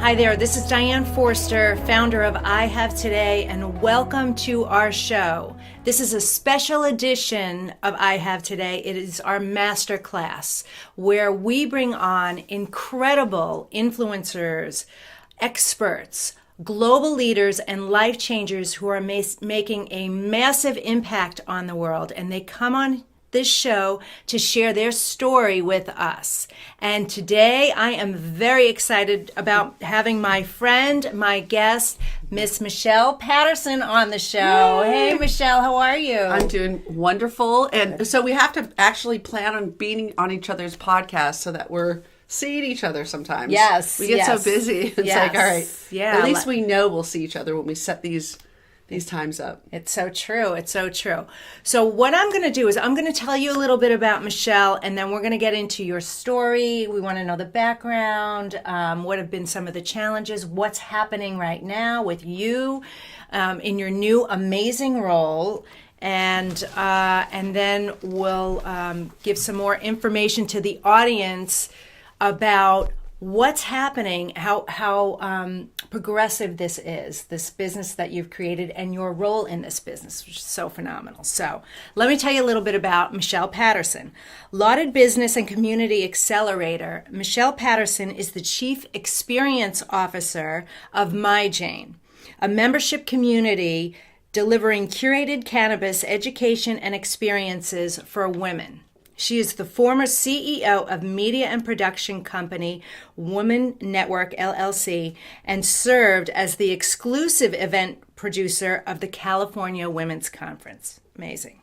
Hi there, this is Diane Forster, founder of I Have Today, and welcome to our show. This is a special edition of I Have Today. It is our masterclass where we bring on incredible influencers, experts, global leaders, and life changers who are making a massive impact on the world, and they come on this show to share their story with us. And today I am very excited about having my friend, my guest, Miss Michelle Patterson on the show. Yay. Hey, Michelle, how are you? I'm doing wonderful. And so we have to actually plan on being on each other's podcasts so that we're seeing each other sometimes. Yes. We get so busy. It's like, all right, at least we know we'll see each other when we set these times up. It's so true. It's so true. So what I'm going to do is I'm going to tell you a little bit about Michelle, and then we're going to get into your story. We want to know the background, what have been some of the challenges, what's happening right now with you in your new amazing role. And then we'll give some more information to the audience about what's happening, how progressive this is, this business that you've created and your role in this business, which is so phenomenal. So let me tell you a little bit about Michelle Patterson. Lauded Business and Community Accelerator, Michelle Patterson is the Chief Experience Officer of MyJane, a membership community delivering curated cannabis education and experiences for women. She is the former CEO of media and production company Woman Network LLC and served as the exclusive event producer of the California Women's Conference. Amazing.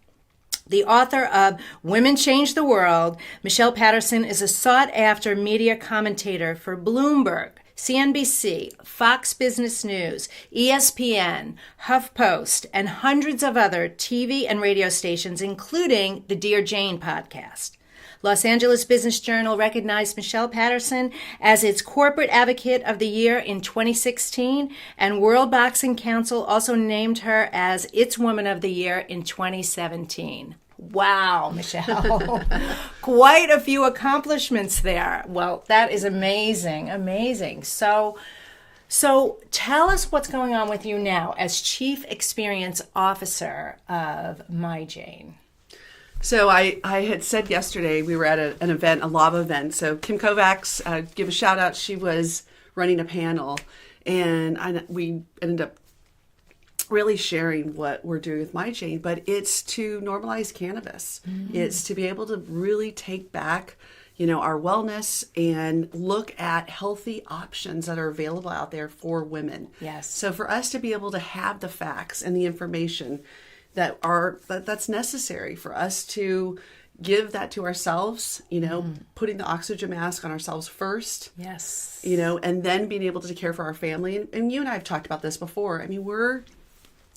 The author of Women Change the World, Michelle Patterson is a sought-after media commentator for Bloomberg, CNBC, Fox Business News, ESPN, HuffPost, and hundreds of other TV and radio stations, including the Dear Jane podcast. Los Angeles Business Journal recognized Michelle Patterson as its Corporate Advocate of the Year in 2016, and World Boxing Council also named her as its Woman of the Year in 2017. Wow, Michelle. Quite a few accomplishments there. Well, that is amazing, amazing. So tell us what's going on with you now as Chief Experience Officer of MyJane. So I had said yesterday, we were at an event, a LAVA event. So Kim Kovacs, give a shout out. She was running a panel, and we ended up really sharing what we're doing with MyJane, but it's to normalize cannabis. Mm-hmm. It's to be able to really take back, our wellness and look at healthy options that are available out there for women. Yes. So for us to be able to have the facts and the information that's necessary for us to give that to ourselves, putting the oxygen mask on ourselves first. Yes. And then being able to care for our family. And you and I have talked about this before. I mean, we're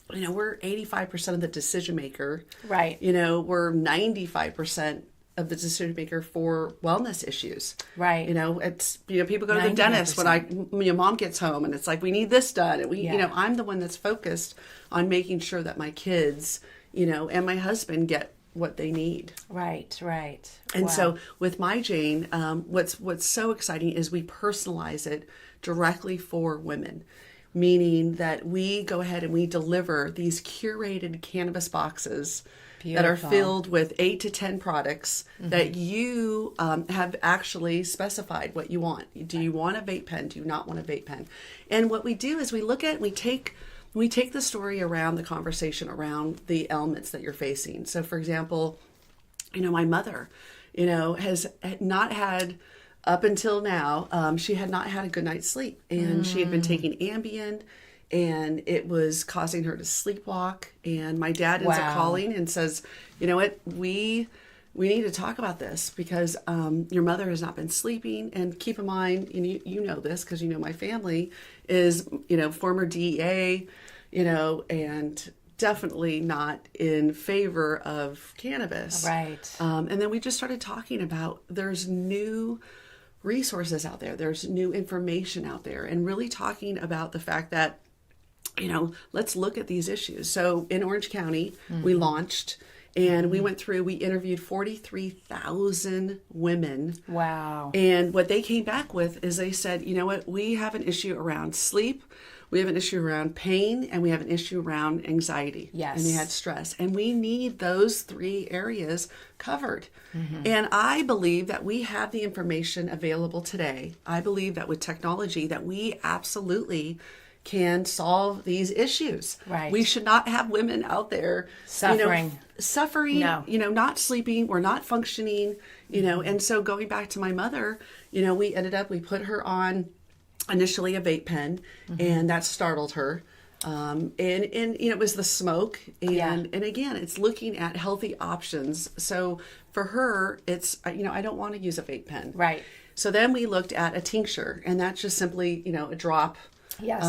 85% of the decision maker. Right. We're 95% of the decision maker for wellness issues. Right. It's, people go to the dentist when your mom gets home and it's like, we need this done. And I'm the one that's focused on making sure that my kids, and my husband get what they need. Right. And wow. So with MyJane, what's so exciting is we personalize it directly for women. Meaning that we go ahead and we deliver these curated cannabis boxes that are filled with 8 to 10 products that you have actually specified what you want. Do you want a vape pen? Do you not want a vape pen? And what we do is we look at, we take the story around the conversation around the elements that you're facing. So for example, my mother, has not had, up until now, she had not had a good night's sleep, and she had been taking Ambien, and it was causing her to sleepwalk. And my dad ends up calling and says, "You know what? We need to talk about this because your mother has not been sleeping." And keep in mind, and you know this because you know my family is former DEA, and definitely not in favor of cannabis. Right. And then we just started talking about there's new resources out there. There's new information out there, and really talking about the fact that, let's look at these issues. So in Orange County, we launched, And we went through, we interviewed 43,000 women. Wow. And what they came back with is they said, you know what, we have an issue around sleep, we have an issue around pain, and we have an issue around anxiety. Yes. And they had stress. And we need those 3 areas covered. And I believe that we have the information available today. I believe that with technology that we absolutely can solve these issues. Right. We should not have women out there Suffering. Suffering, No. not sleeping, we're not functioning, and so going back to my mother, we put her on initially a vape pen, and that startled her. And it was the smoke, and again, it's looking at healthy options. So for her, it's, I don't want to use a vape pen. Right. So then we looked at a tincture, and that's just simply, a drop. Yes.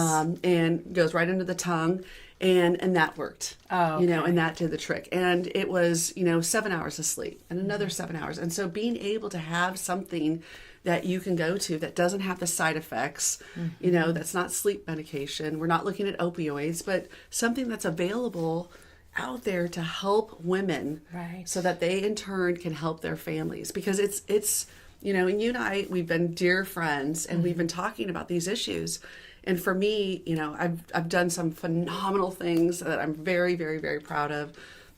And goes right under the tongue, and that worked. Oh, okay. And that did the trick. And it was, 7 hours of sleep and another 7 hours. And so being able to have something that you can go to that doesn't have the side effects, that's not sleep medication. We're not looking at opioids, but something that's available out there to help women, right, so that they in turn can help their families. Because it's and you and I, we've been dear friends, and we've been talking about these issues. And for me, I've done some phenomenal things that I'm very, very, very proud of.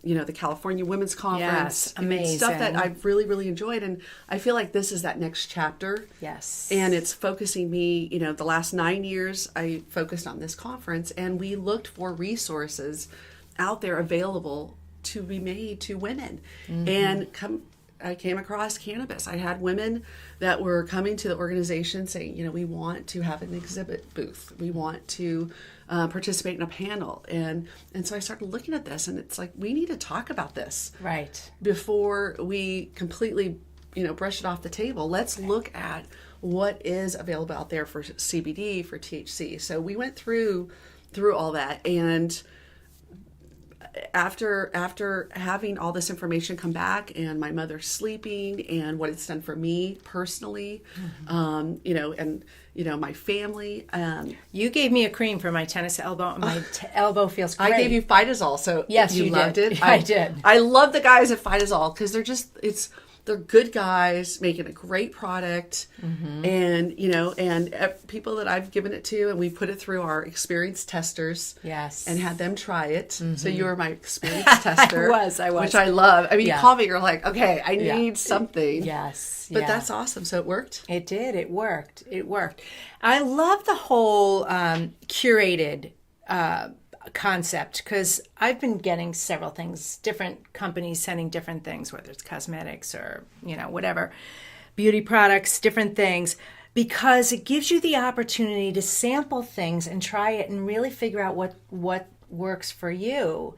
The California Women's Conference. Yes, amazing. Stuff that I've really, really enjoyed. And I feel like this is that next chapter. Yes. And it's focusing me, the last 9 years, I focused on this conference, and we looked for resources out there available to be made to women. And I came across cannabis. I had women that were coming to the organization saying, we want to have an exhibit booth. We want to participate in a panel. And so I started looking at this, and it's like, we need to talk about this. Right. Before we completely, brush it off the table. Let's look at what is available out there for CBD, for THC. So we went through all that, and after having all this information come back, and my mother sleeping, and what it's done for me personally, and my family. You gave me a cream for my tennis elbow, and my elbow feels great. I gave you Phytazol, so yes, you loved did. it. I did. I love the guys at Phytazol because they're good guys making a great product, and people that I've given it to, and we put it through our experienced testers, yes, and had them try it. So you were my experienced tester. I was, which I love. I mean, Yeah. you call me, you're like, okay, I need something. Yes, but that's awesome. So it worked. It did. It worked. I love the whole curated concept, because I've been getting several things, different companies sending different things, whether it's cosmetics or whatever, beauty products, different things, because it gives you the opportunity to sample things and try it and really figure out what works for you.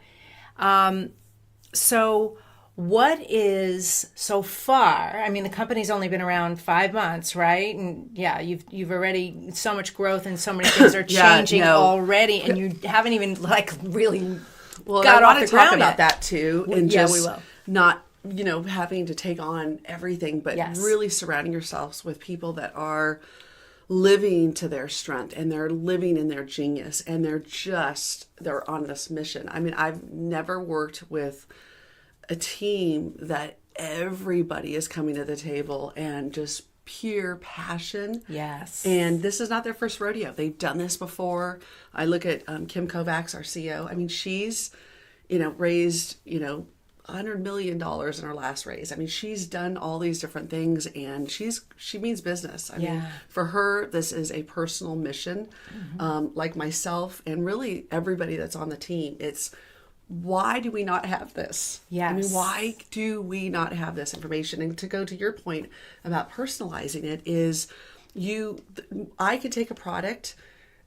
So what is so far? I mean, the company's only been around 5 months, right? And yeah, you've already, so much growth and so many things are changing already, and you haven't even really got off the ground talk about yet. that too, and Yeah, just we will. not having to take on everything, but Yes. really surrounding yourselves with people that are living to their strength, and they're living in their genius, and they're on this mission. I mean, I've never worked with a team that everybody is coming to the table and just pure passion. Yes. And this is not their first rodeo. They've done this before. I look at Kim Kovacs, our CEO. I mean, she's, raised, $100 million in her last raise. I mean, she's done all these different things, and she means business. I mean, for her, this is a personal mission, like myself, and really everybody that's on the team. It's, why do we not have this? Yes. I mean, why do we not have this information? And to go to your point about personalizing it is, I can take a product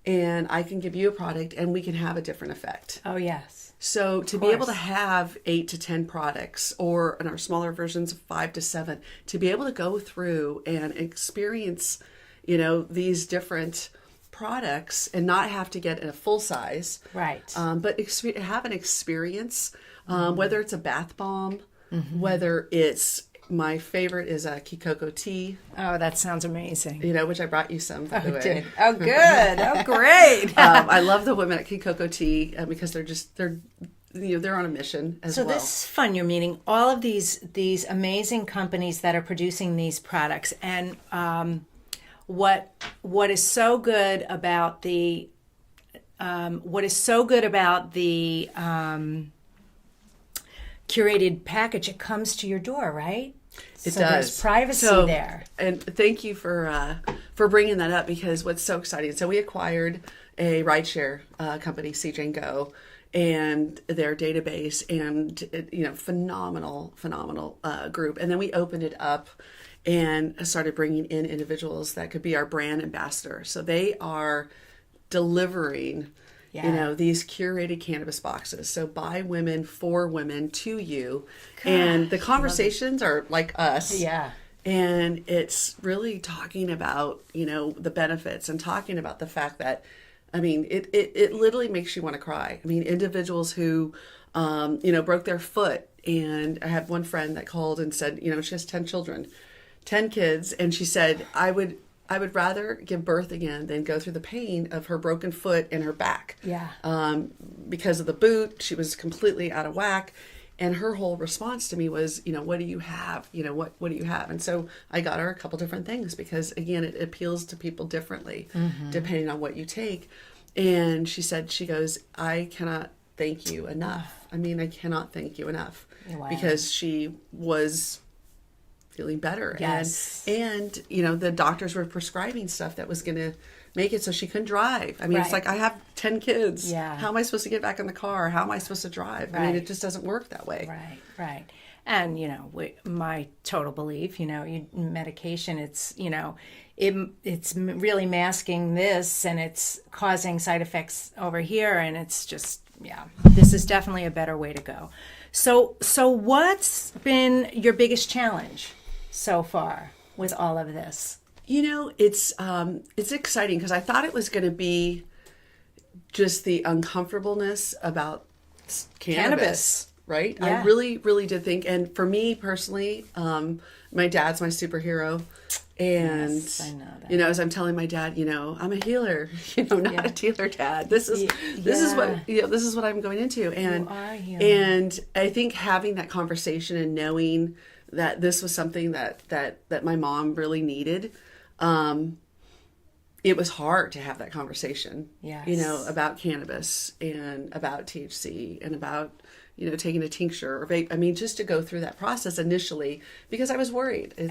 and I can give you a product, and we can have a different effect. Oh, yes. So to be able to have 8 to 10 products, or in our smaller versions, 5 to 7, to be able to go through and experience, these different products and not have to get a full size, Right. But have an experience, whether it's a bath bomb, whether it's, my favorite is a Kikoko tea, Oh, that sounds amazing. which I brought you some, by the way. Did. Oh, good. Oh, great. I love the women at Kikoko Tea, because they're they're on a mission as So well. this is fun. You're meeting all of these amazing companies that are producing these products, and what is so good about the curated package? It comes to your door, right? It so does. There's privacy there. And thank you for bringing that up, because what's so exciting. So we acquired a rideshare company, CJ and Go, and their database, and phenomenal group. And then we opened it up and started bringing in individuals that could be our brand ambassador. So they are delivering these curated cannabis boxes. So by women, for women, to you. And the conversations are like us. Yeah. And it's really talking about, the benefits, and talking about the fact that, it literally makes you want to cry. Individuals who, broke their foot. And I had one friend that called and said, she has 10 children, 10 kids. And she said, I would rather give birth again than go through the pain of her broken foot and her back. Yeah. Because of the boot, she was completely out of whack. And her whole response to me was, what do you have? What do you have? And so I got her a couple different things, because again, it appeals to people differently, depending on what you take. And she goes, I cannot thank you enough. I cannot thank you enough. Wow. Because she was feeling better. Yes. And the doctors were prescribing stuff that was going to make it so she couldn't drive. It's like, I have 10 kids. Yeah. How am I supposed to get back in the car? How am I supposed to drive? Right. It just doesn't work that way. Right. And, my total belief, medication, it's really masking this, and it's causing side effects over here. And it's just, this is definitely a better way to go. So what's been your biggest challenge so far with all of this? It's exciting, because I thought it was going to be just the uncomfortableness about cannabis. Right? Yeah. I really, really did think. And for me personally, my dad's my superhero. And, Yes, I know that. as I'm telling my dad, I'm a healer, not a dealer, Dad. This is what I'm going into. And, You are a healer. and I think having that conversation and knowing that this was something that my mom really needed, it was hard to have that conversation, Yes. about cannabis and about THC and about, taking a tincture or vape. Just to go through that process initially, because I was worried. And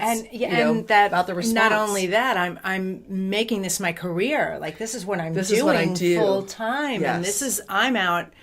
that about the response. not only that, I'm making this my career. Like, this is what I'm This doing is what I do. full time. Yes. And this is, I'm out,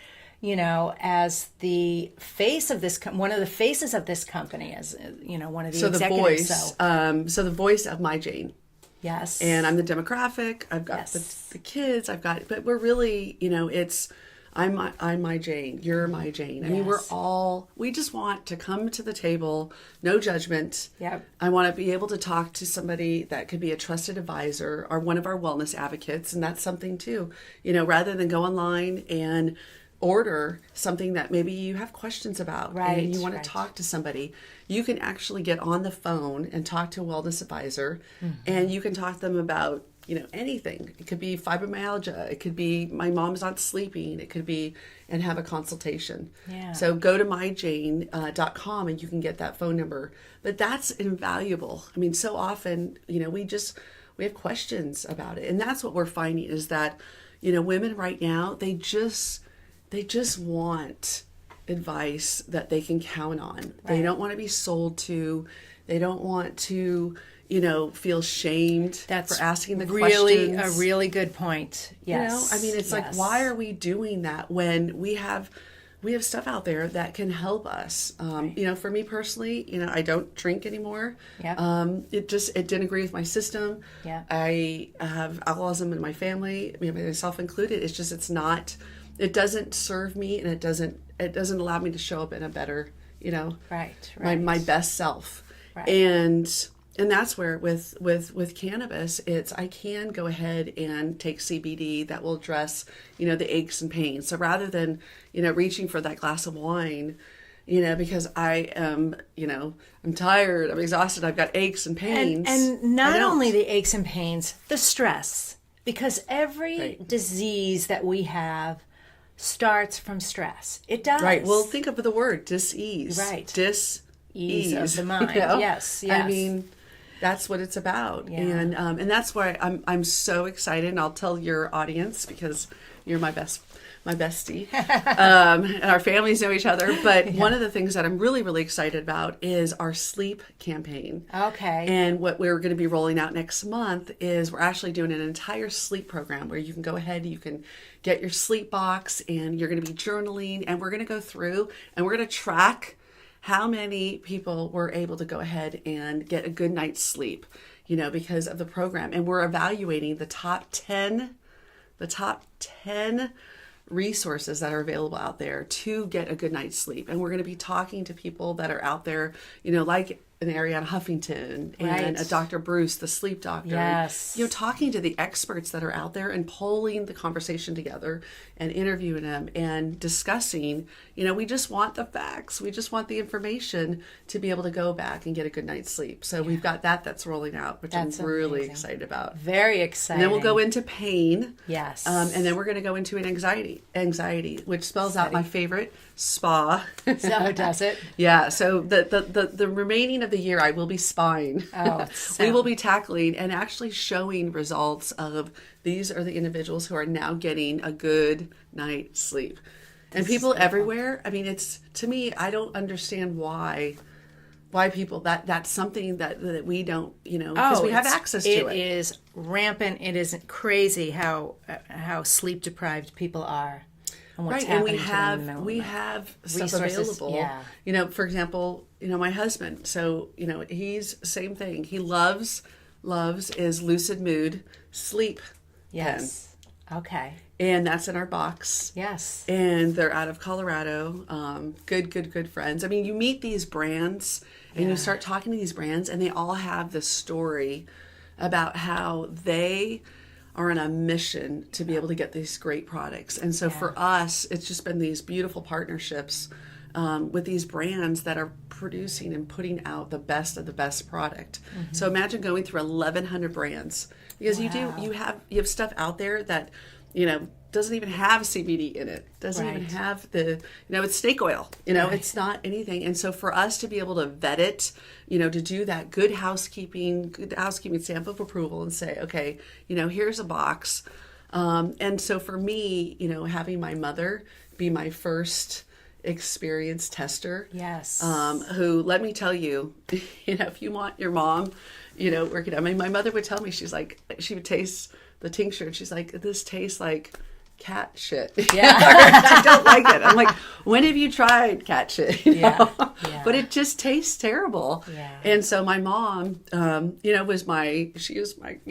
as the face of this, one of the faces of this company, as, one of the So the executives. voice, so the voice of my Jane. Yes. And I'm the demographic. I've got Yes. the kids. But we're really, it's, I'm my Jane. You're my Jane. Yes. We just want to come to the table, no judgment. Yep. I want to be able to talk to somebody that could be a trusted advisor or one of our wellness advocates. And that's something too, rather than go online and order something that maybe you have questions about, Right, and you want right. to talk to somebody, you can actually get on the phone and talk to a wellness advisor, and you can talk to them about anything. It could be fibromyalgia, it could be my mom's not sleeping, it could be, and have a consultation. Yeah. So go to myjane.com and you can get that phone number. But that's invaluable. So often we have questions about it, and that's what we're finding is that women right now, they just want advice that they can count on. Right. They don't want to be sold to. They don't want to, feel shamed for asking the really questions. a really good point. Yes. It's like, why are we doing that when we have stuff out there that can help us? For me personally, I don't drink anymore. Yeah. It didn't agree with my system. Yeah. I have alcoholism in my family, myself included. It doesn't serve me, and it doesn't allow me to show up in a better, Right. my best self. Right. And that's where with cannabis, I can go ahead and take CBD that will address, the aches and pains. So rather than, reaching for that glass of wine, because I am, I'm tired, I'm exhausted, I've got aches and pains. And not only the aches and pains, the stress. Because every Right. disease that we have starts from stress. It does. Right. Well, think of the word dis-ease. Right. Dis-ease Of the mind. You know? Yes. I mean, that's what it's about. Yeah. And that's why I'm so excited, and I'll tell your audience because you're my bestie. And our families know each other. But one of the things that I'm really, really excited about is our sleep campaign. Okay. And what we're going to be rolling out next month is we're actually doing an entire sleep program where you can go ahead, you can get your sleep box, and you're going to be journaling, and we're going to go through and we're going to track how many people were able to go ahead and get a good night's sleep, because of the program. And we're evaluating the top 10 resources that are available out there to get a good night's sleep. And we're going to be talking to people that are out there, like an Ariana Huffington and a Dr. Bruce, the sleep doctor. Yes. And, talking to the experts that are out there and pulling the conversation together and interviewing them and discussing, we just want the facts. We just want the information to be able to go back and get a good night's sleep. So we've got that's rolling out, which I'm really excited about. Very exciting. And then we'll go into pain. Yes. And then we're going to go into an anxiety, which spells out my favorite, spa. So does it? Yeah. So the remaining of the year, I will be spying. We will be tackling and actually showing results of these are the individuals who are now getting a good night's sleep. And people everywhere, I mean, it's, to me, I don't understand why people, that's something that we don't, because we have access to it. It is rampant. It is crazy how sleep deprived people are. And what's happening to them in the we have stuff resources, available. For example, my husband, so, he's same thing. He loves is Lucid Mood sleep Yes. pen. Okay. And that's in our box. Yes. And they're out of Colorado. Good friends. I mean, you meet these brands and you start talking to these brands, and they all have this story about how they are on a mission to be able to get these great products. And so for us, it's just been these beautiful partnerships with these brands that are producing and putting out the best of the best product. Mm-hmm. So imagine going through 1,100 brands, because you have stuff out there that, doesn't even have CBD in it. Doesn't even have the, it's snake oil. It's not anything. And so for us to be able to vet it, to do that good housekeeping stamp of approval and say, okay, here's a box. And so for me, having my mother be my first experienced tester. Yes. Who, let me tell you, if you want your mom, working, I mean, my mother would tell me, she's like, she would taste the tincture and she's like, this tastes like cat shit. Yeah. I don't like it. I'm like, when have you tried cat shit? Yeah. But it just tastes terrible. Yeah. And so my mom, was my, it's like,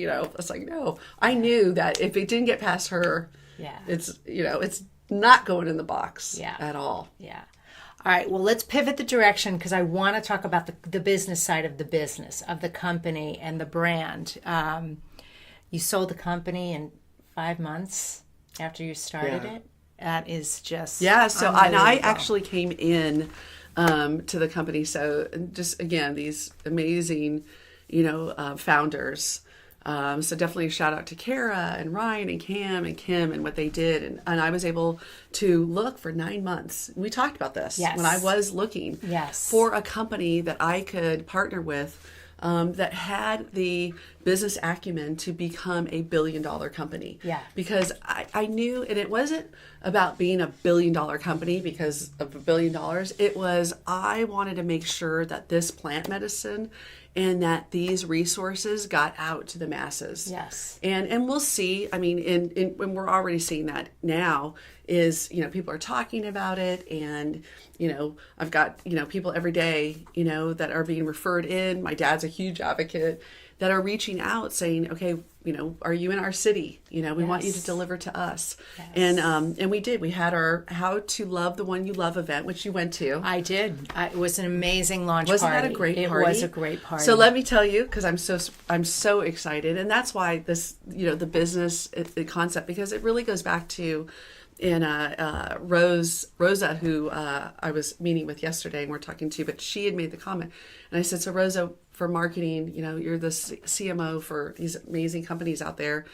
no, I knew that if it didn't get past her, it's, it's not going in the box at all. Yeah. All right. Well, let's pivot the direction, because I want to talk about the business side of the business, of the company and the brand. You sold the company in 5 months after you started it. That is just so I actually came in to the company. So just again, these amazing, founders. So definitely a shout out to Kara and Ryan and Cam and Kim and what they did. And I was able to look for 9 months. We talked about this when I was looking for a company that I could partner with that had the business acumen to become a $1 billion company. Yeah. Because I knew, and it wasn't about being a $1 billion company because of $1 billion. It was, I wanted to make sure that this plant medicine and that these resources got out to the masses. Yes. And we'll see, I mean, and we're already seeing that now is, people are talking about it, and, I've got, people every day, that are being referred in. My dad's a huge advocate, that are reaching out saying, okay, are you in our city? We want you to deliver to us. Yes. And we did. We had our How to Love the One You Love event, which you went to. I did. It was an amazing launch Wasn't party. That a great party? It was a great party. So let me tell you, because I'm so excited, and that's why this, the business the concept, because it really goes back to Rosa, who I was meeting with yesterday and we're talking to, but she had made the comment, and I said, so Rosa, for marketing, you're the CMO for these amazing companies out there.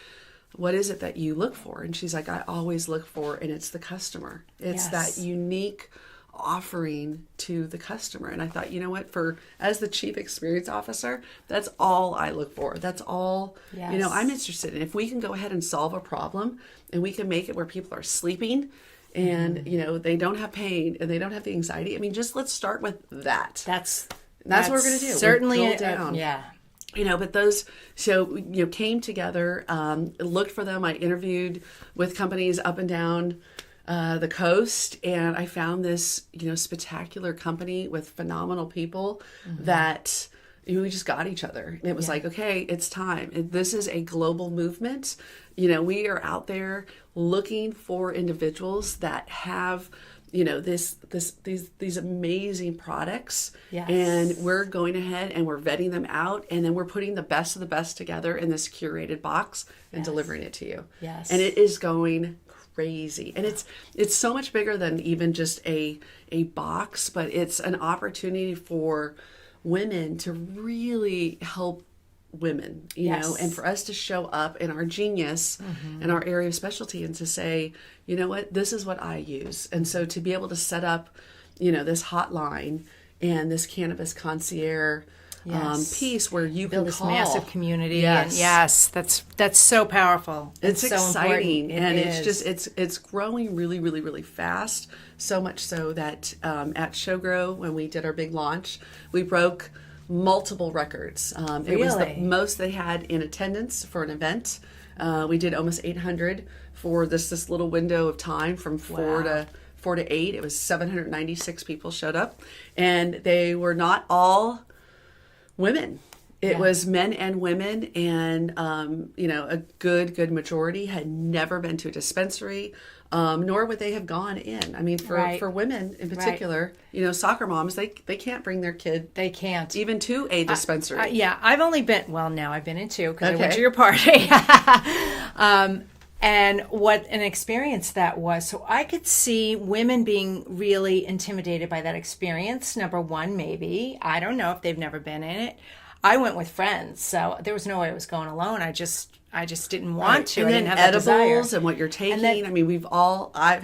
what is it that you look for? And she's like, I always look for, and it's the customer. It's that unique offering to the customer. And I thought, you know what, as the chief experience officer, that's all I look for. That's all, I'm interested in. If we can go ahead and solve a problem and we can make it where people are sleeping and, they don't have pain and they don't have the anxiety. I mean, just let's start with that. That's what we're going to do. Certainly. Down. Yeah. But those, came together, looked for them. I interviewed with companies up and down the coast, and I found this, spectacular company with phenomenal people that we just got each other. And it was like, okay, it's time. This is a global movement. We are out there looking for individuals that have these amazing products, and we're going ahead and we're vetting them out, and then we're putting the best of the best together in this curated box and delivering it to you. Yes. And it is going crazy, and it's so much bigger than even just a box, but it's an opportunity for women to really help women, and for us to show up in our genius in our area of specialty and to say, you know what, this is what I use. And so to be able to set up, this hotline and this cannabis concierge piece where you build can this call. Massive community. Yes. And that's so powerful. It's so exciting. important. It's growing really, really, really fast. So much so that at Showgrow, when we did our big launch, we broke multiple records. It was the most they had in attendance for an event. We did almost 800 for this little window of time from 4 to 8. It was 796 people showed up, and they were not all women. It was men and women, and a good majority had never been to a dispensary, nor would they have gone in. I mean, for women in particular, soccer moms, they can't bring their kid. They can't even to a dispensary. I've only been. Well, now I've been in two because I went to your party. And what an experience that was. So I could see women being really intimidated by that experience. Number one, maybe. I don't know if they've never been in it. I went with friends, so there was no way I was going alone. I just didn't want to. And I then didn't have edibles that desire. and what you're taking. Then, I mean, I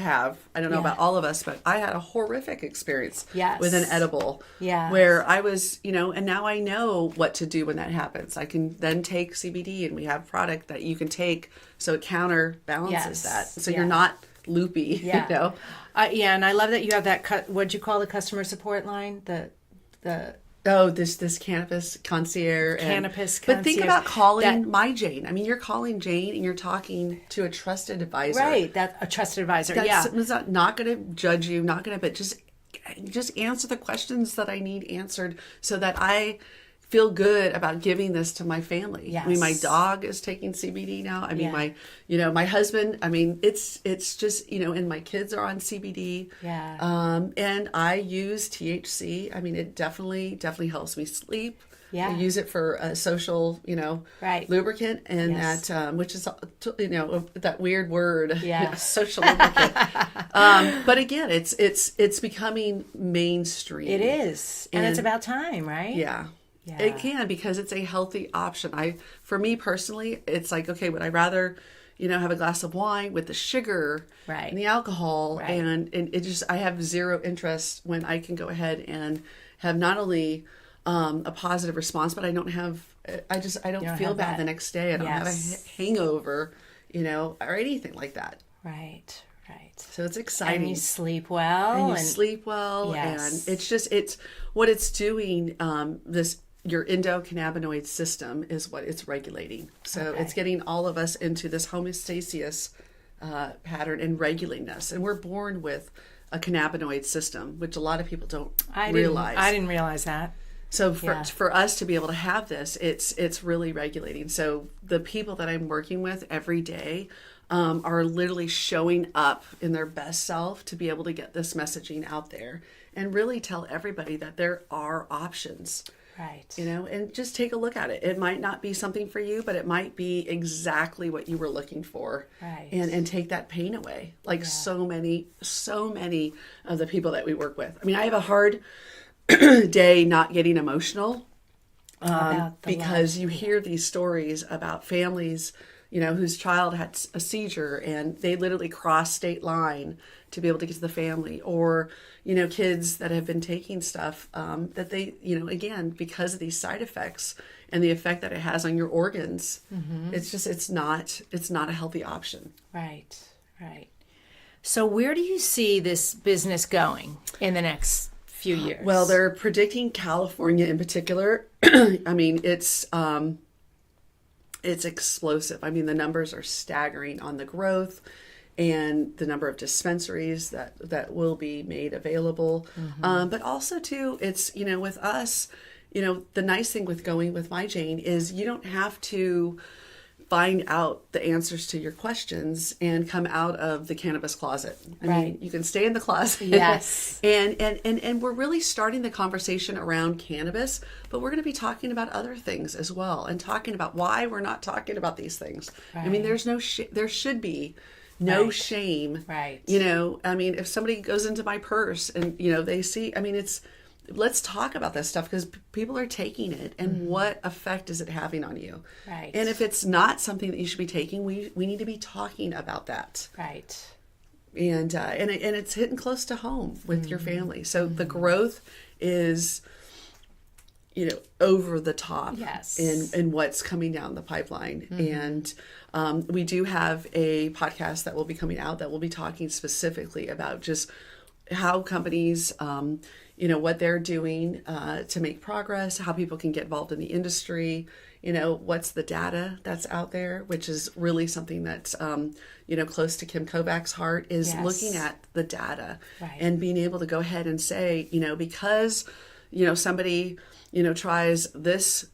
don't know about all of us, but I had a horrific experience with an edible. Yeah. Where I was, and now I know what to do when that happens. I can then take CBD, and we have product that you can take so it counterbalances that. So you're not loopy, Yeah, and I love that you have that, what'd you call the customer support line? This cannabis concierge. But think about calling my Jane. I mean, you're calling Jane and you're talking to a trusted advisor. Right, a trusted advisor. That's not going to judge you, but just answer the questions that I need answered so that I feel good about giving this to my family. Yes. I mean, my dog is taking CBD now. I mean, my husband, I mean, it's just, and my kids are on CBD. Yeah. And I use THC. I mean, it definitely helps me sleep. Yeah. I use it for a social, lubricant, and that, which is, that weird word, social lubricant. But again, it's becoming mainstream. It is, and it's about time, right? Yeah. It can, because it's a healthy option. For me personally, it's like, okay, would I rather, have a glass of wine with the sugar and the alcohol, and it just, I have zero interest when I can go ahead and have not only a positive response, but I don't feel bad the next day. I don't have a hangover, or anything like that. Right. So it's exciting. And you sleep well. And it's what it's doing. Your endocannabinoid system is what it's regulating. So it's getting all of us into this homeostasis pattern and regulating us. And we're born with a cannabinoid system, which a lot of people don't realize. I didn't realize that. So for us to be able to have this, it's really regulating. So the people that I'm working with every day are literally showing up in their best self to be able to get this messaging out there and really tell everybody that there are options. Right. And just take a look at it. It might not be something for you, but it might be exactly what you were looking for. Right. And take that pain away. Like so many of the people that we work with. I mean, I have a hard day not getting emotional because you hear these stories about families, whose child had a seizure and they literally crossed state line to be able to get to the family, or, kids that have been taking stuff that they, again, because of these side effects and the effect that it has on your organs, it's not a healthy option. Right. So where do you see this business going in the next few years? Well, they're predicting California in particular. I mean, it's explosive. I mean, the numbers are staggering on the growth and the number of dispensaries that will be made available. But also too, it's, with us, the nice thing with going with My Jane is you don't have to find out the answers to your questions and come out of the cannabis closet. I mean, you can stay in the closet. Yes. and we're really starting the conversation around cannabis, but we're going to be talking about other things as well and talking about why we're not talking about these things. Right. I mean, there should be no shame. Right. I mean, if somebody goes into my purse and, they see, I mean, let's talk about this stuff because people are taking it and what effect is it having on you? Right. And if it's not something that you should be taking, we need to be talking about that. Right. And it's hitting close to home with your family. So the growth is, over the top. Yes. in what's coming down the pipeline. And we do have a podcast that will be coming out that will be talking specifically about just how companies, what they're doing to make progress, how people can get involved in the industry, what's the data that's out there, which is really something that's, close to Kim Kovac's heart, is looking at the data and being able to go ahead and say, because, somebody, tries this,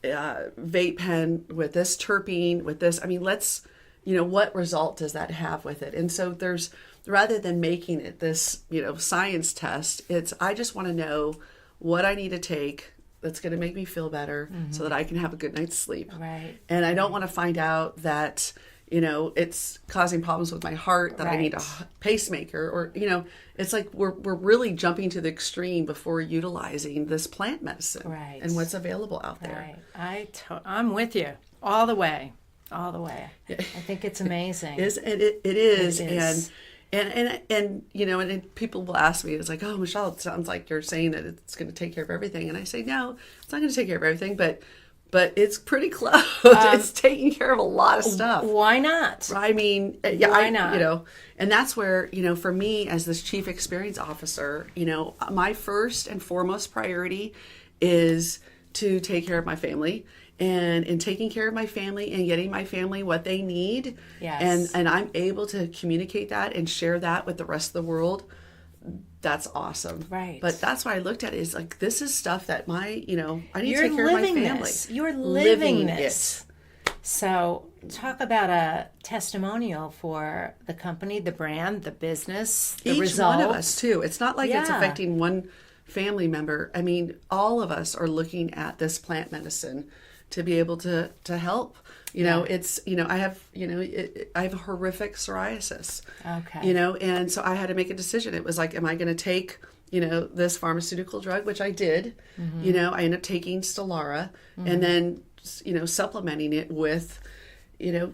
vape pen with this terpene, with this, I mean, let's, what result does that have with it? And so rather than making it this, science test, I just want to know what I need to take that's going to make me feel better so that I can have a good night's sleep. Right. And I don't want to find out that, it's causing problems with my heart, that I need a pacemaker, or, it's like we're really jumping to the extreme before utilizing this plant medicine and what's available out there. Right. I'm with you all the way. I think it's amazing. It is. And people will ask me, it's like, oh, Michelle, it sounds like you're saying that it's going to take care of everything. And I say, no, it's not going to take care of everything, but it's pretty close. It's taking care of a lot of stuff. Why not? I mean, why not? And that's where, for me as this chief experience officer, my first and foremost priority is to take care of my family. And in taking care of my family and getting my family what they need, and I'm able to communicate that and share that with the rest of the world, that's awesome. Right. But that's why I looked at it, is like, this is stuff that I need to take care of my family. You're living this. So talk about a testimonial for the company, the brand, the business, the result. Each one of us too. It's not like it's affecting one family member. I mean, all of us are looking at this plant medicine to be able to help. It's, I have horrific psoriasis. Okay. And so I had to make a decision. It was like, am I going to take, this pharmaceutical drug, which I did. I ended up taking Stelara and then, supplementing it with,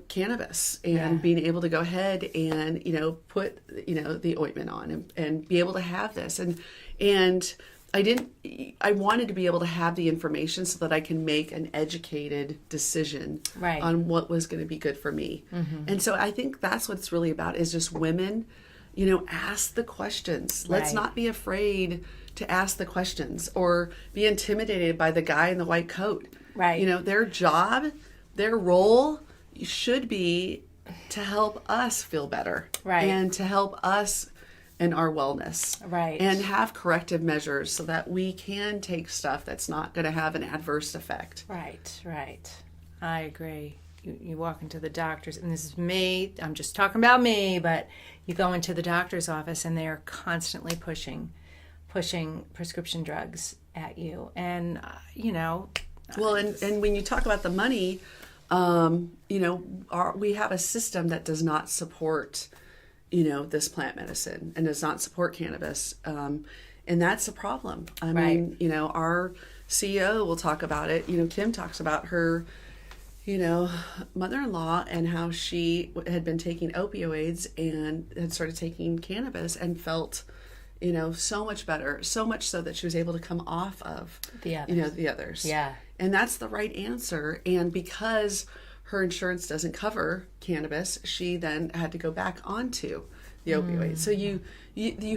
cannabis and being able to go ahead and, put, the ointment on and be able to have this. And I wanted to be able to have the information so that I can make an educated decision on what was going to be good for me. And so I think that's what it's really about, is just women, ask the questions. Let's not be afraid to ask the questions or be intimidated by the guy in the white coat. Right. Their job, their role should be to help us feel better. Right. And to help us in our wellness. Right. And have corrective measures so that we can take stuff that's not going to have an adverse effect. Right. I agree. You walk into the doctor's, and this is me, I'm just talking about me, but you go into the doctor's office and they are constantly pushing prescription drugs at you. And, Well, and when you talk about the money, we have a system that does not support this plant medicine and does not support cannabis. And that's a problem. I mean, our CEO will talk about it. Kim talks about her, mother-in-law and how she had been taking opioids and had started taking cannabis and felt, so much better, so much so that she was able to come off of the others. Yeah. And that's the right answer. And because her insurance doesn't cover cannabis, she then had to go back onto the opioids. So you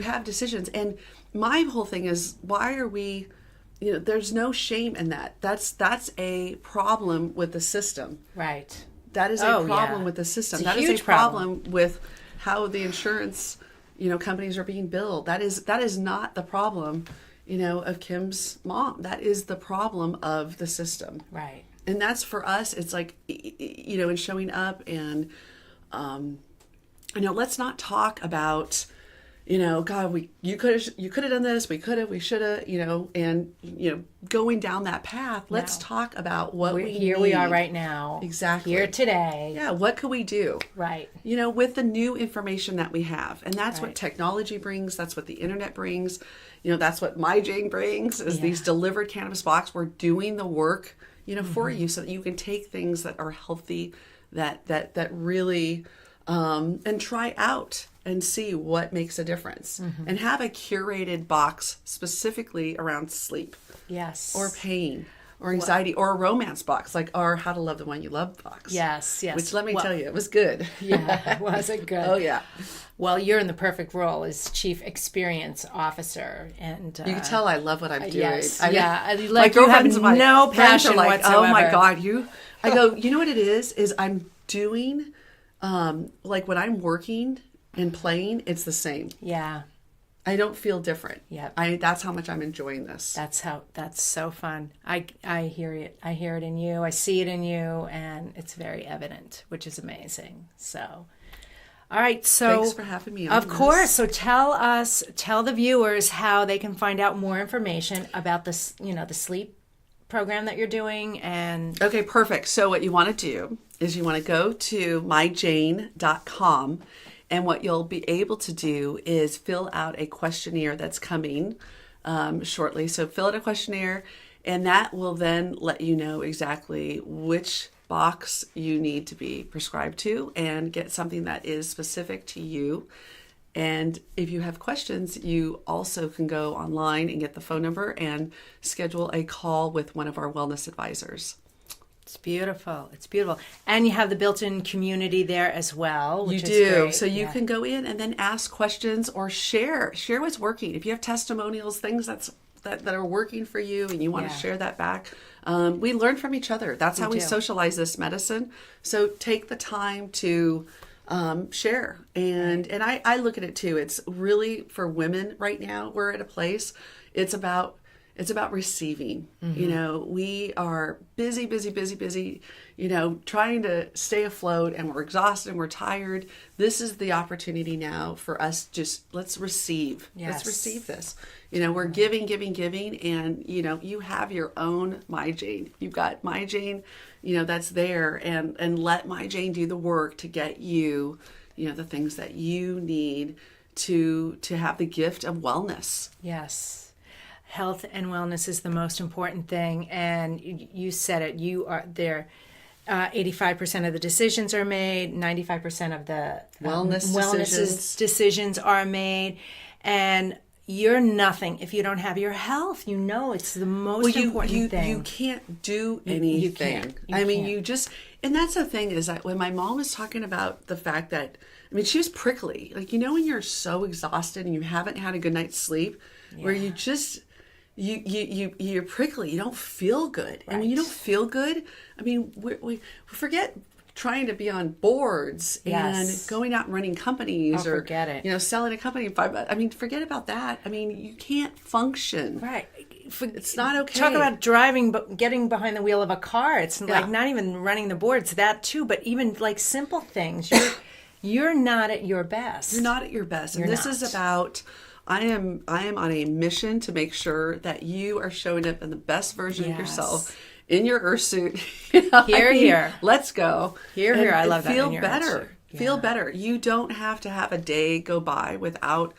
have decisions. And my whole thing is, why are we, there's no shame in that. That's a problem with the system. Right. That is a problem with the system. That is a problem with how the insurance, companies are being billed. That is not the problem, of Kim's mom. That is the problem of the system. Right. And that's for us. It's like, in showing up and, let's not talk about, God, you could have done this, we should have, and going down that path. Let's talk about what we here need. We are right now. Exactly. Here today. Yeah. What could we do? Right. With the new information that we have, and that's what technology brings. That's what the internet brings. That's what My Jane brings. Is these delivered cannabis box. We're doing the work, for you, so that you can take things that are healthy, that really, and try out and see what makes a difference, and have a curated box specifically around sleep, or pain, or anxiety, or a romance box, like our How to Love the One You Love box. Yes. Which, let me tell you, it was good. Yeah, was it good? Oh yeah. Well, you're in the perfect role as Chief Experience Officer, and you can tell I love what I'm doing. Yes, Like you have my no friends are passion like, whatsoever. oh my God, I go, you know what it is I'm doing, like when I'm working and playing, it's the same. Yeah. I don't feel different. Yep. That's how much I'm enjoying this. That's so fun. I hear it. I hear it in you. I see it in you, and it's very evident, which is amazing. So, all right. So thanks for having me on. Of course. So tell the viewers how they can find out more information about this, the sleep program that you're doing. And okay, perfect. So what you want to do is you want to go to myjane.com. And what you'll be able to do is fill out a questionnaire that's coming shortly. So fill out a questionnaire, and that will then let you know exactly which box you need to be prescribed to and get something that is specific to you. And if you have questions, you also can go online and get the phone number and schedule a call with one of our wellness advisors. It's beautiful. It's beautiful. And you have the built-in community there as well, which you is do. great. So you can go in and then ask questions or share what's working. If you have testimonials, things that are working for you and you want to share that back. We learn from each other. That's how we socialize this medicine. So take the time to share. And I look at it too. It's really for women right now. We're at a place, it's about receiving. We are busy, trying to stay afloat, and we're exhausted and we're tired. This is the opportunity now for us. Let's receive. Yes. Let's receive this. We're giving, and, you have your own My Jane. You've got My Jane, that's there, and let My Jane do the work to get you, the things that you need to have the gift of wellness. Yes. Health and wellness is the most important thing, and you said it. You are there. 85% of the decisions are made. 95% of the wellness decisions are made, and you're nothing if you don't have your health. It's the most important thing. You can't do anything. You can't. And that's the thing is that when my mom was talking about the fact that, she was prickly. Like, when you're so exhausted and you haven't had a good night's sleep, where you just... You're prickly. You don't feel good. Right. And when you don't feel good, we forget trying to be on boards and going out and running companies or forget it. Selling a company. Forget about that. You can't function. Right. It's not okay. Talk about driving, but getting behind the wheel of a car. It's like not even running the boards. That too, but even like simple things. You're not at your best. You're not at your best. And this is about. I am on a mission to make sure that you are showing up in the best version of yourself in your earth suit. Here. Let's go. Here. I love that. Feel better. Feel better. You don't have to have a day go by without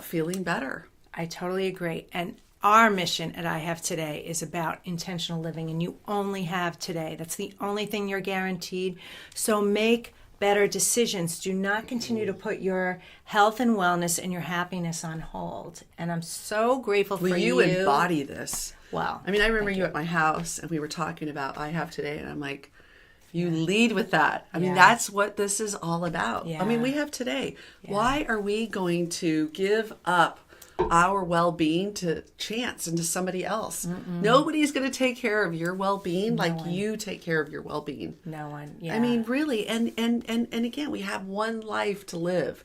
feeling better. I totally agree. And our mission at I Have Today is about intentional living, and you only have today. That's the only thing you're guaranteed. So make better decisions. Do not continue to put your health and wellness and your happiness on hold. And I'm so grateful for you. You embody this. Wow. I mean, I remember you at my house and we were talking about I Have Today, and I'm like, you lead with that. I mean, that's what this is all about. Yeah. I mean, we have today. Why are we going to give up our well-being to chance and to somebody else? Nobody's going to take care of your well-being like you take care of your well-being. No one. Yeah. I mean, really. And again, we have one life to live.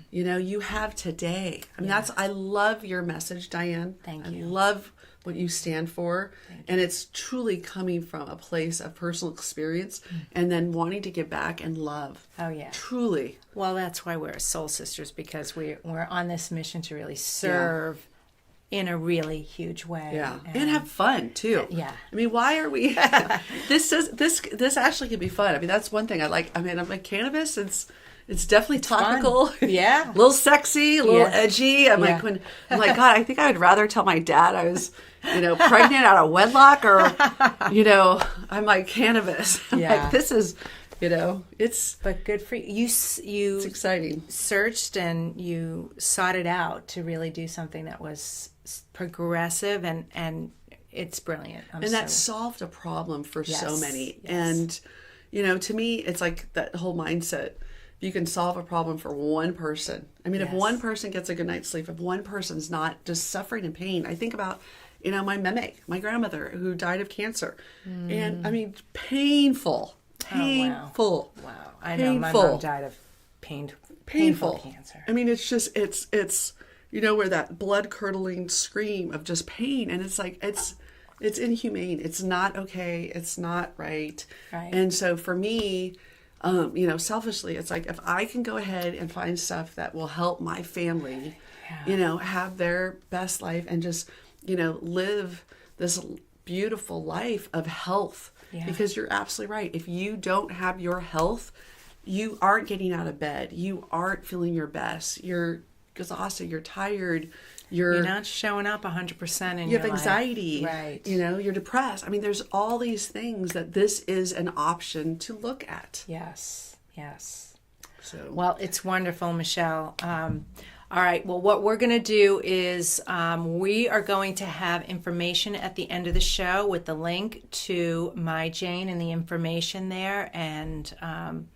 You know, you have today. I mean, I love your message, Diane. Thank you. I love what you stand for. And it's truly coming from a place of personal experience and then wanting to give back and love. Oh, yeah. Truly. Well, that's why we're soul sisters, because we're on this mission to really serve in a really huge way. Yeah. And have fun too. Yeah. I mean, why are we this actually can be fun. I mean, that's one thing I like. I mean, I'm like, cannabis, it's definitely topical. Fun. Yeah. A little sexy, a little edgy. I'm like, God, I think I would rather tell my dad I was, pregnant out of wedlock, or, I'm like, cannabis. I'm like, this is, it's. But good for you. It's exciting. Searched and you sought it out to really do something that was progressive, and it's brilliant. That solved a problem for so many. Yes. And, to me, it's like that whole mindset. You can solve a problem for one person. I mean, if one person gets a good night's sleep, if one person's not just suffering in pain, I think about, my meme, my grandmother who died of cancer. And I mean, painful. Oh, wow. I know my mom died of painful cancer. I mean, it's just, it's where that blood curdling scream of just pain. And it's like, it's inhumane. It's not okay. It's not right. And so for me, selfishly, it's like, if I can go ahead and find stuff that will help my family, have their best life and just, live this beautiful life of health. Because you're absolutely right. If you don't have your health, you aren't getting out of bed. You aren't feeling your best. You're exhausted. You're tired. You're not showing up 100% in your life. You have anxiety. Right. You're depressed. I mean, there's all these things that this is an option to look at. Yes. So. Well, it's wonderful, Michelle. All right. Well, what we're going to do is we are going to have information at the end of the show with the link to My Jane and the information there. And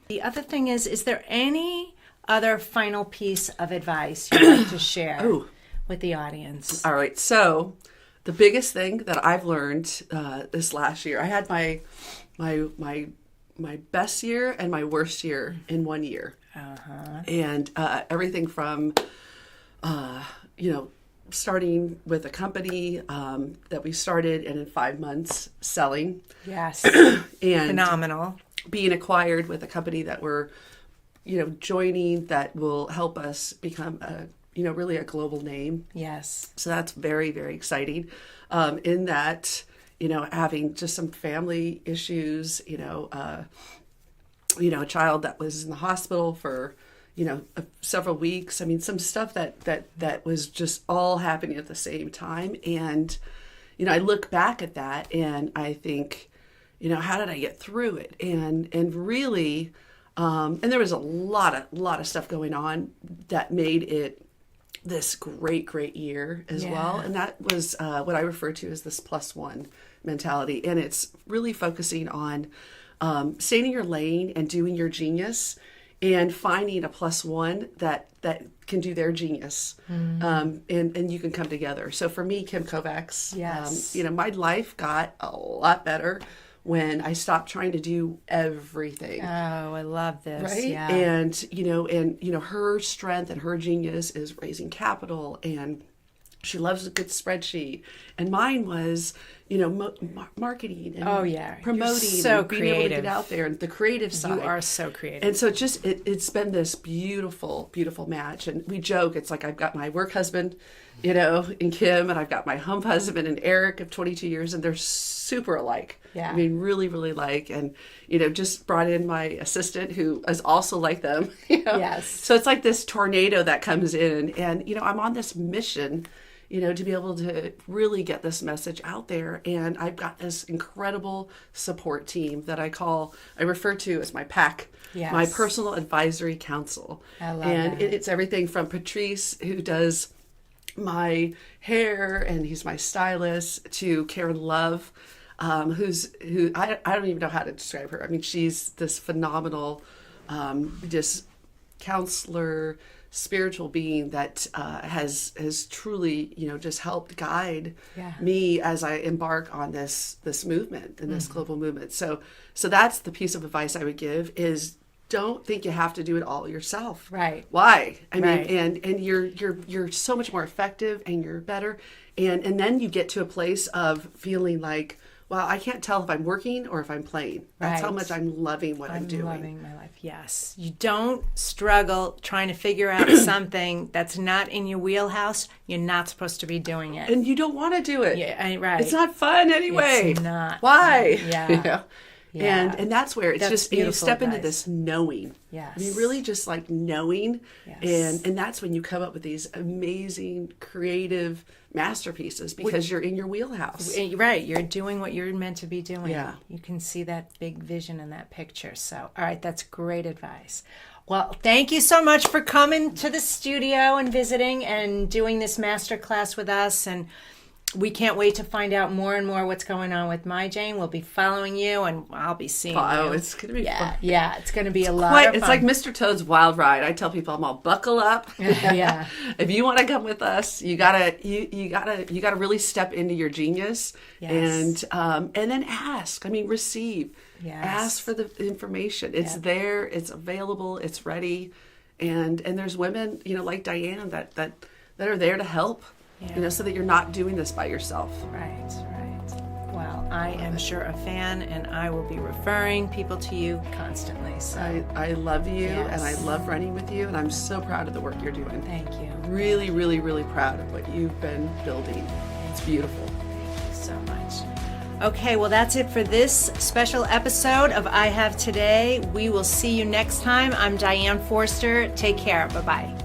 the other thing is there any other final piece of advice you'd like to share with the audience? All right. So the biggest thing that I've learned this last year, I had my best year and my worst year in 1 year. And everything from, starting with a company that we started and in 5 months selling. Yes. And phenomenal. Being acquired with a company that we're, joining that will help us become really a global name. Yes. So that's very, very exciting. In that, having just some family issues, a child that was in the hospital for, several weeks. I mean, some stuff that was just all happening at the same time. And, I look back at that and I think, how did I get through it? And really, and there was a lot of stuff going on that made it this great year as well. And that was what I refer to as this +1 mentality. And it's really focusing on staying in your lane and doing your genius and finding a +1 that can do their genius. And you can come together. So for me, Kim Kovacs, my life got a lot better when I stopped trying to do everything. Oh, I love this. Right. Yeah. And her strength and her genius is raising capital, and she loves a good spreadsheet. And mine was, marketing and promoting so and being creative. able to get out there and the creative side. You are so creative. And so it's been this beautiful match. And we joke, it's like I've got my work husband, in Kim, and I've got my home husband and Eric of 22 years, and they're super alike. Yeah. I mean, really, really like. And, just brought in my assistant who is also like them. Yes. So it's like this tornado that comes in. And, I'm on this mission, to be able to really get this message out there. And I've got this incredible support team that I refer to as my PAC, my personal advisory council. I love and that. it's everything from Patrice, who does my hair and he's my stylist, to Karen Love, who I don't even know how to describe her. I mean, she's this phenomenal just counselor, spiritual being that has truly, just helped guide me as I embark on this movement and this global movement. So that's the piece of advice I would give is, don't think you have to do it all yourself. Right. Why? I mean, and you're so much more effective and you're better. And then you get to a place of feeling like, wow, I can't tell if I'm working or if I'm playing. That's how much I'm loving what I'm doing. Loving my life. Yes. You don't struggle trying to figure out something that's not in your wheelhouse. You're not supposed to be doing it. And you don't want to do it. Yeah, right. It's not fun anyway. It's not. Why? Fun. Yeah. Yeah. And that's where it's just, you step advice. into this knowing. Yes. I mean, really just like knowing. Yes. And that's when you come up with these amazing, creative masterpieces because you're in your wheelhouse. Right. You're doing what you're meant to be doing. Yeah. You can see that big vision in that picture. So, all right, that's great advice. Well, thank you so much for coming to the studio and visiting and doing this masterclass with us. And we can't wait to find out more and more what's going on with My Jane. We'll be following you, and I'll be seeing you. Oh, it's going to be fun. Yeah, it's going to be a lot of fun. It's like Mr. Toad's Wild Ride. I tell people, I'm all buckle up. Yeah. If you want to come with us, you gotta really step into your genius. Yes. And then ask. I mean, receive. Yes. Ask for the information. It's there. It's available. It's ready. And there's women, like Diane that are there to help. So that you're not doing this by yourself. Right. Well, I am sure a fan, and I will be referring people to you constantly. So I love you, and I love running with you, and I'm so proud of the work you're doing. Thank you. Really, really, really proud of what you've been building. It's beautiful. Thank you so much. Okay, well, that's it for this special episode of I Have Today. We will see you next time. I'm Diane Forster. Take care. Bye-bye.